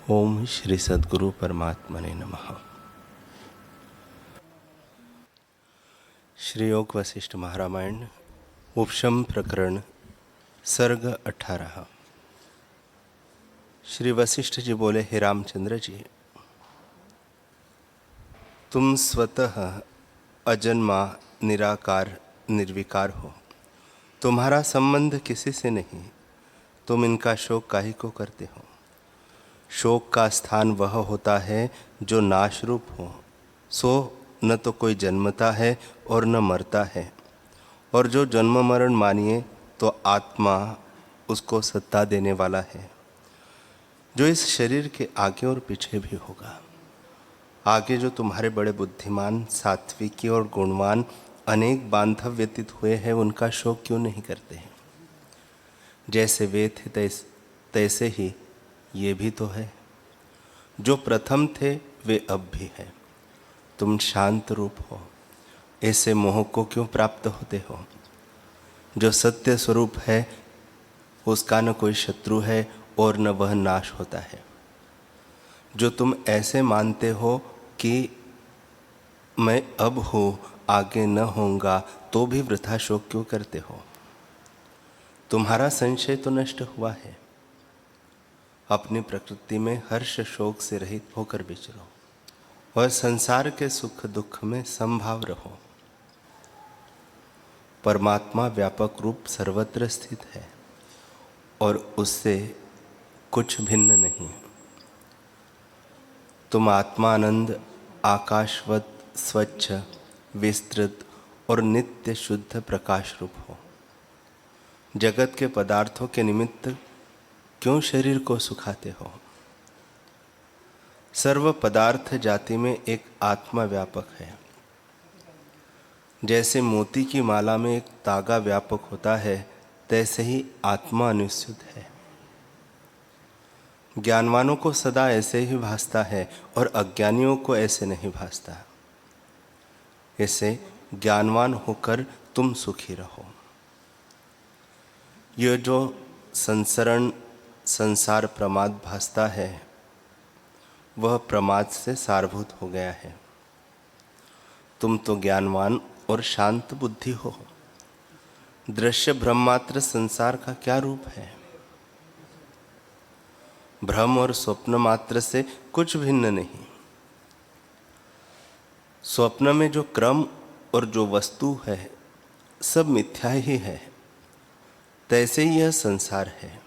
ओम श्री सद्गुरु परमात्मने नमः। श्री योग वशिष्ठ महारामायण उपशम प्रकरण सर्ग 18। श्री वशिष्ठ जी बोले, हे रामचंद्र जी, तुम स्वतः अजन्मा निराकार निर्विकार हो। तुम्हारा संबंध किसी से नहीं। तुम इनका शोक काहे को करते हो? शोक का स्थान वह होता है जो नाशरूप हो। सो न तो कोई जन्मता है और न मरता है, और जो जन्म मरण मानिए तो आत्मा उसको सत्ता देने वाला है, जो इस शरीर के आगे और पीछे भी होगा। आगे जो तुम्हारे बड़े बुद्धिमान, सात्विकी और गुणवान अनेक बांधव व्यतीत हुए हैं, उनका शोक क्यों नहीं करते हैं? जैसे वे थे तैसे ही ये भी तो है। जो प्रथम थे वे अब भी है। तुम शांत रूप हो, ऐसे मोह को क्यों प्राप्त होते हो? जो सत्य स्वरूप है उसका न कोई शत्रु है और न वह नाश होता है। जो तुम ऐसे मानते हो कि मैं अब हूँ आगे न होऊंगा, तो भी वृथा शोक क्यों करते हो? तुम्हारा संशय तो नष्ट हुआ है। अपनी प्रकृति में हर्ष शोक से रहित होकर विचरो और संसार के सुख दुख में समभाव रहो। परमात्मा व्यापक रूप सर्वत्र स्थित है और उससे कुछ भिन्न नहीं। तुम आत्मानंद आकाशवत स्वच्छ विस्तृत और नित्य शुद्ध प्रकाश रूप हो। जगत के पदार्थों के निमित्त क्यों शरीर को सुखाते हो? सर्व पदार्थ जाति में एक आत्मा व्यापक है। जैसे मोती की माला में एक तागा व्यापक होता है, तैसे ही आत्मा अनिश्चित है। ज्ञानवानों को सदा ऐसे ही भासता है और अज्ञानियों को ऐसे नहीं भासता। ऐसे ज्ञानवान होकर तुम सुखी रहो। यह जो संसार प्रमाद भासता है, वह प्रमाद से सारभूत हो गया है। तुम तो ज्ञानवान और शांत बुद्धि हो। दृश्य ब्रह्मात्र संसार का क्या रूप है? भ्रम और स्वप्न मात्र से कुछ भिन्न नहीं। स्वप्न में जो क्रम और जो वस्तु है, सब मिथ्या ही है। तैसे ही यह संसार है।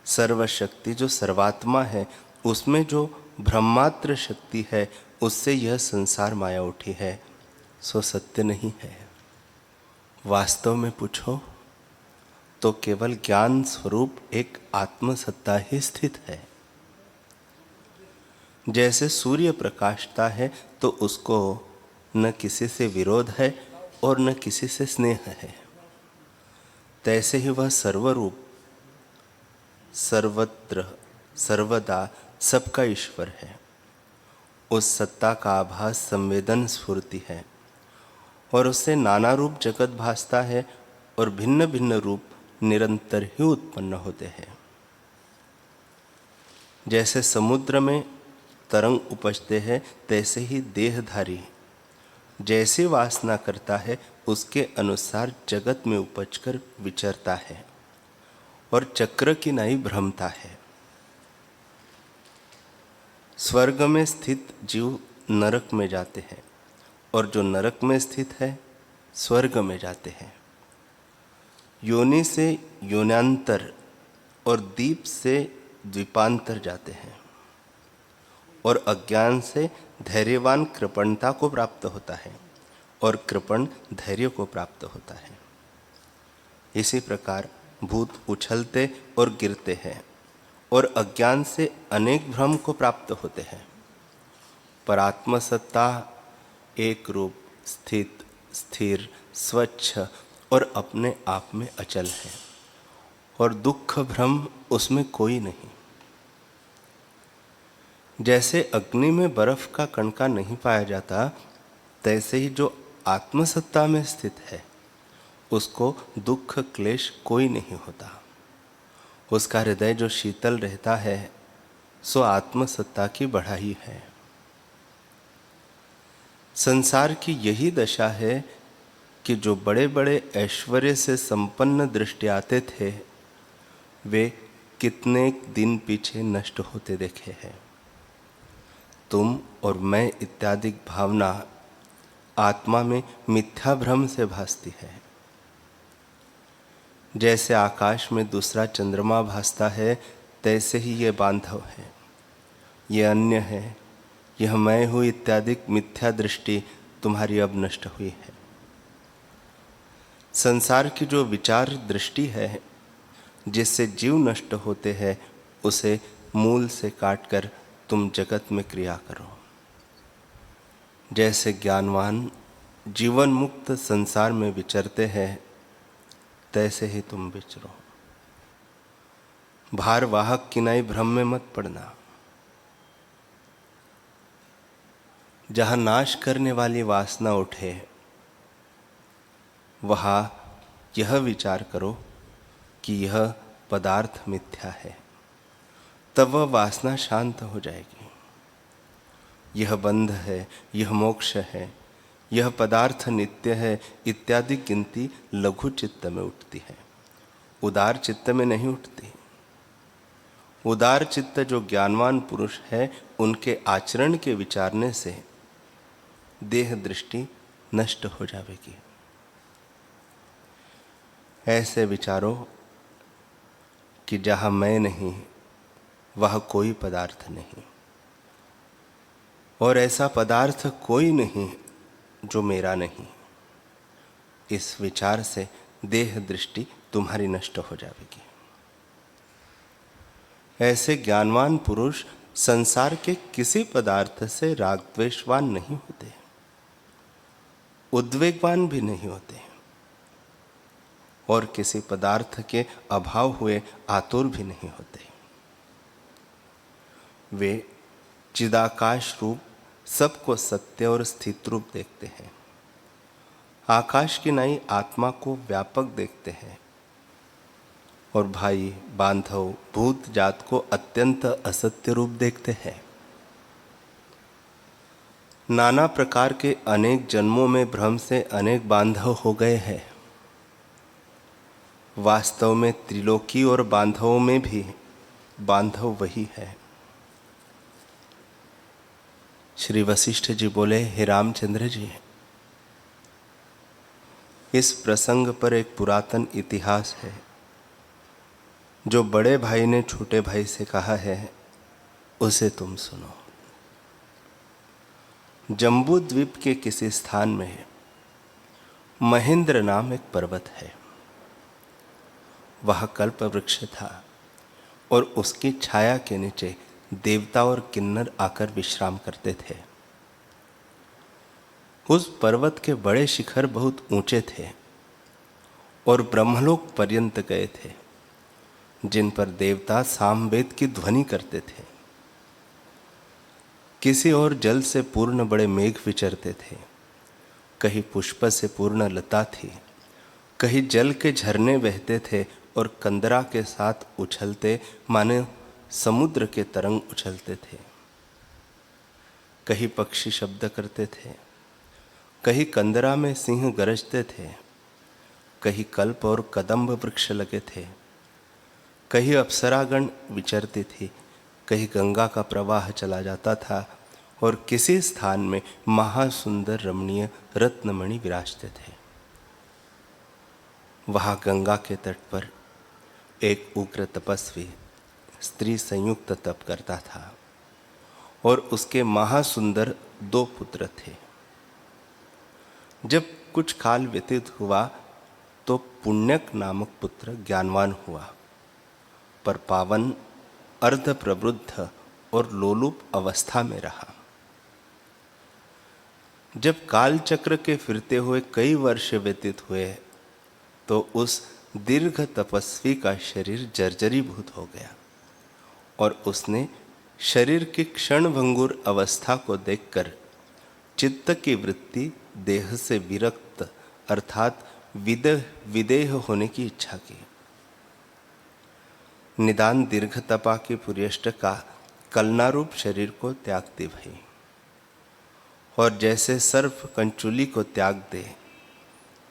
सर्वशक्ति जो सर्वात्मा है, उसमें जो ब्रह्मात्र शक्ति है, उससे यह संसार माया उठी है। सो सत्य नहीं है। वास्तव में पूछो तो केवल ज्ञान स्वरूप एक आत्मसत्ता ही स्थित है। जैसे सूर्य प्रकाशता है तो उसको न किसी से विरोध है और न किसी से स्नेह है, तैसे ही वह सर्वरूप सर्वत्र सर्वदा सबका ईश्वर है। उस सत्ता का आभास संवेदन स्फूर्ति है और उससे नाना रूप जगत भासता है और भिन्न भिन्न रूप निरंतर ही उत्पन्न होते हैं। जैसे समुद्र में तरंग उपजते हैं, तैसे ही देहधारी जैसी वासना करता है उसके अनुसार जगत में उपजकर विचरता है और चक्र की नाई भ्रमता है। स्वर्ग में स्थित जीव नरक में जाते हैं और जो नरक में स्थित है स्वर्ग में जाते हैं। योनि से योन्यांतर और दीप से द्वीपांतर जाते हैं और अज्ञान से धैर्यवान कृपणता को प्राप्त होता है और कृपण धैर्य को प्राप्त होता है। इसी प्रकार भूत उछलते और गिरते हैं और अज्ञान से अनेक भ्रम को प्राप्त होते हैं। पर आत्मसत्ता एक रूप स्थित स्थिर स्वच्छ और अपने आप में अचल है और दुख भ्रम उसमें कोई नहीं। जैसे अग्नि में बर्फ का कणका नहीं पाया जाता, तैसे ही जो आत्मसत्ता में स्थित है उसको दुख क्लेश कोई नहीं होता। उसका हृदय जो शीतल रहता है सो आत्मसत्ता की बढ़ाई है। संसार की यही दशा है कि जो बड़े बड़े ऐश्वर्य से संपन्न दृष्टि आते थे वे कितने दिन पीछे नष्ट होते देखे हैं। तुम और मैं इत्यादि भावना आत्मा में मिथ्या भ्रम से भासती है। जैसे आकाश में दूसरा चंद्रमा भासता है तैसे ही ये बांधव है, ये अन्य है, यह मैं हूँ इत्यादि मिथ्या दृष्टि तुम्हारी अब नष्ट हुई है। संसार की जो विचार दृष्टि है जिससे जीव नष्ट होते हैं उसे मूल से काटकर तुम जगत में क्रिया करो। जैसे ज्ञानवान जीवन मुक्त संसार में विचरते हैं तैसे ही तुम विचरो। भार वाहक किनाई भ्रम में मत पड़ना। जहां नाश करने वाली वासना उठे वहां यह विचार करो कि यह पदार्थ मिथ्या है, तब वह वासना शांत हो जाएगी। यह बंध है, यह मोक्ष है, यह पदार्थ नित्य है इत्यादि गिनती लघु चित्त में उठती है, उदार चित्त में नहीं उठती। उदार चित्त जो ज्ञानवान पुरुष है उनके आचरण के विचारने से देह दृष्टि नष्ट हो जाएगी। ऐसे विचारो कि जहां मैं नहीं वह कोई पदार्थ नहीं, और ऐसा पदार्थ कोई नहीं जो मेरा नहीं। इस विचार से देह दृष्टि तुम्हारी नष्ट हो जाएगी। ऐसे ज्ञानवान पुरुष संसार के किसी पदार्थ से राग द्वेषवान नहीं होते, उद्वेगवान भी नहीं होते, और किसी पदार्थ के अभाव हुए आतुर भी नहीं होते। वे चिदाकाश रूप सबको सत्य और स्थित रूप देखते हैं। आकाश की नाई आत्मा को व्यापक देखते हैं और भाई बांधव भूत जात को अत्यंत असत्य रूप देखते हैं। नाना प्रकार के अनेक जन्मों में भ्रम से अनेक बांधव हो गए हैं। वास्तव में त्रिलोकी और बांधवों में भी बांधव वही है। श्री वशिष्ठ जी बोले, हे रामचंद्र जी, इस प्रसंग पर एक पुरातन इतिहास है जो बड़े भाई ने छोटे भाई से कहा है, उसे तुम सुनो। जम्बू द्वीप के किसी स्थान में महेंद्र नाम एक पर्वत है। वह कल्प वृक्ष था और उसकी छाया के नीचे देवता और किन्नर आकर विश्राम करते थे। उस पर्वत के बड़े शिखर बहुत ऊंचे थे और ब्रह्मलोक पर्यंत गए थे, जिन पर देवता सामवेद की ध्वनि करते थे। किसी और जल से पूर्ण बड़े मेघ विचरते थे, कहीं पुष्प से पूर्ण लता थी, कहीं जल के झरने बहते थे और कंदरा के साथ उछलते माने समुद्र के तरंग उछलते थे। कहीं पक्षी शब्द करते थे, कहीं कंदरा में सिंह गरजते थे, कहीं कल्प और कदम्ब वृक्ष लगे थे, कहीं अप्सरागण विचरती थी, कहीं गंगा का प्रवाह चला जाता था और किसी स्थान में महासुंदर रमणीय रत्नमणि विराजते थे। वहां गंगा के तट पर एक उग्र तपस्वी स्त्री संयुक्त तप करता था और उसके महासुंदर 2 पुत्र थे। जब कुछ काल व्यतीत हुआ तो पुण्यक नामक पुत्र ज्ञानवान हुआ, पर पावन अर्ध प्रवृद्ध और लोलुप अवस्था में रहा। जब काल चक्र के फिरते हुए कई वर्ष व्यतीत हुए तो उस दीर्घ तपस्वी का शरीर जर्जरीभूत हो गया और उसने शरीर की क्षणभंगुर अवस्था को देखकर चित्त की वृत्ति देह से विरक्त अर्थात विदेह होने की इच्छा की। निदान दीर्घ तपा की पुर्यष्ट का कलनारूप शरीर को त्यागती भई। और जैसे सर्प कंचुली को त्याग दे,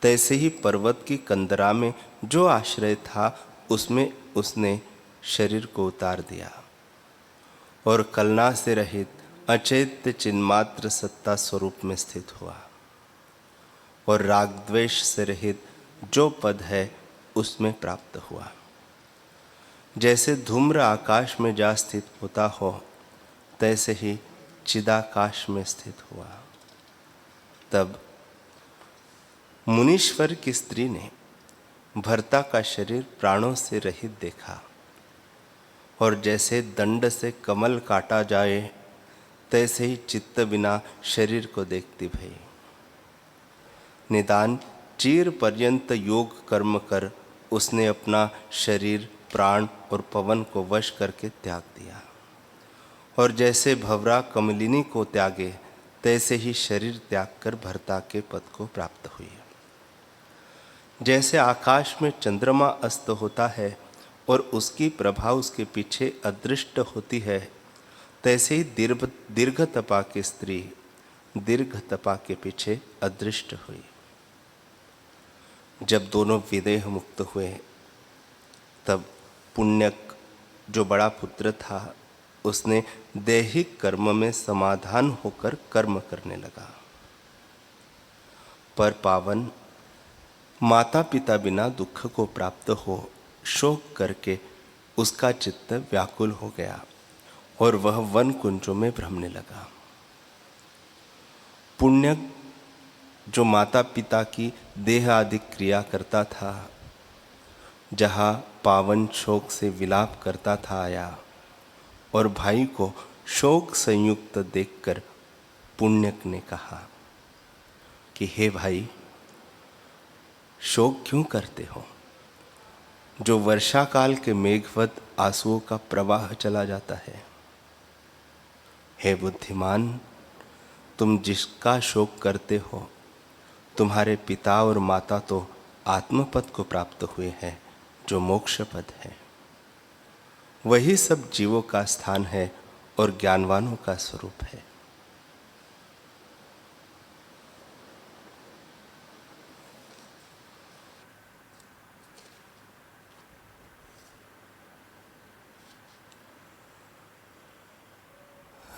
तैसे ही पर्वत की कंदरा में जो आश्रय था उसमें उसने शरीर को उतार दिया और कलना से रहित अचैत्य चिन्मात्र सत्ता स्वरूप में स्थित हुआ। और राग द्वेष से रहित जो पद है उसमें प्राप्त हुआ। जैसे धूम्र आकाश में जा स्थित होता हो, तैसे ही चिदाकाश में स्थित हुआ। तब मुनीश्वर की स्त्री ने भर्ता का शरीर प्राणों से रहित देखा, और जैसे दंड से कमल काटा जाए, तैसे ही चित्त बिना शरीर को देखती भई। निदान चीर पर्यंत योग कर्म कर उसने अपना शरीर, प्राण और पवन को वश करके त्याग दिया। और जैसे भवरा कमलिनी को त्यागे, तैसे ही शरीर त्याग कर भर्ता के पद को प्राप्त हुई। जैसे आकाश में चंद्रमा अस्त होता है और उसकी प्रभा उसके पीछे अदृष्ट होती है, तैसे ही दीर्घ तपा की स्त्री दीर्घ तपा के पीछे अदृष्ट हुई। जब दोनों विदेह मुक्त हुए, तब पुण्यक जो बड़ा पुत्र था, उसने दैहिक कर्म में समाधान होकर कर्म करने लगा। पर पावन माता पिता बिना दुख को प्राप्त हो शोक करके उसका चित्त व्याकुल हो गया और वह वन कुंजों में भ्रमने लगा। पुण्यक जो माता पिता की देह आदि क्रिया करता था, जहाँ पावन शोक से विलाप करता था आया, और भाई को शोक संयुक्त देखकर पुण्यक ने कहा कि हे भाई, शोक क्यों करते हो? जो वर्षा काल के मेघवत आंसुओं का प्रवाह चला जाता है। हे बुद्धिमान, तुम जिसका शोक करते हो, तुम्हारे पिता और माता तो आत्मपद को प्राप्त हुए हैं, जो मोक्ष पद है। वही सब जीवों का स्थान है और ज्ञानवानों का स्वरूप है।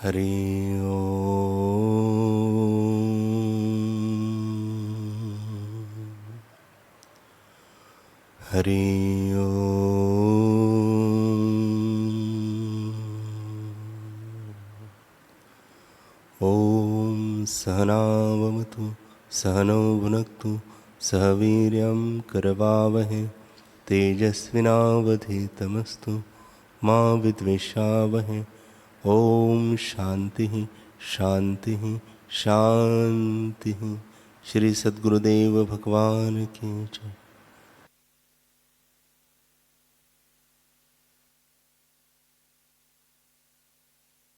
हरि ओम। हरि ओम। सहना भवतु सहनौ भुनक्तु सह वीर्यं करवावहै तेजस्विनावधीतमस्तु मा विद्विषावहै। ओम शांति शांति शांति। श्री सद्गुरुदेव भगवान की जय।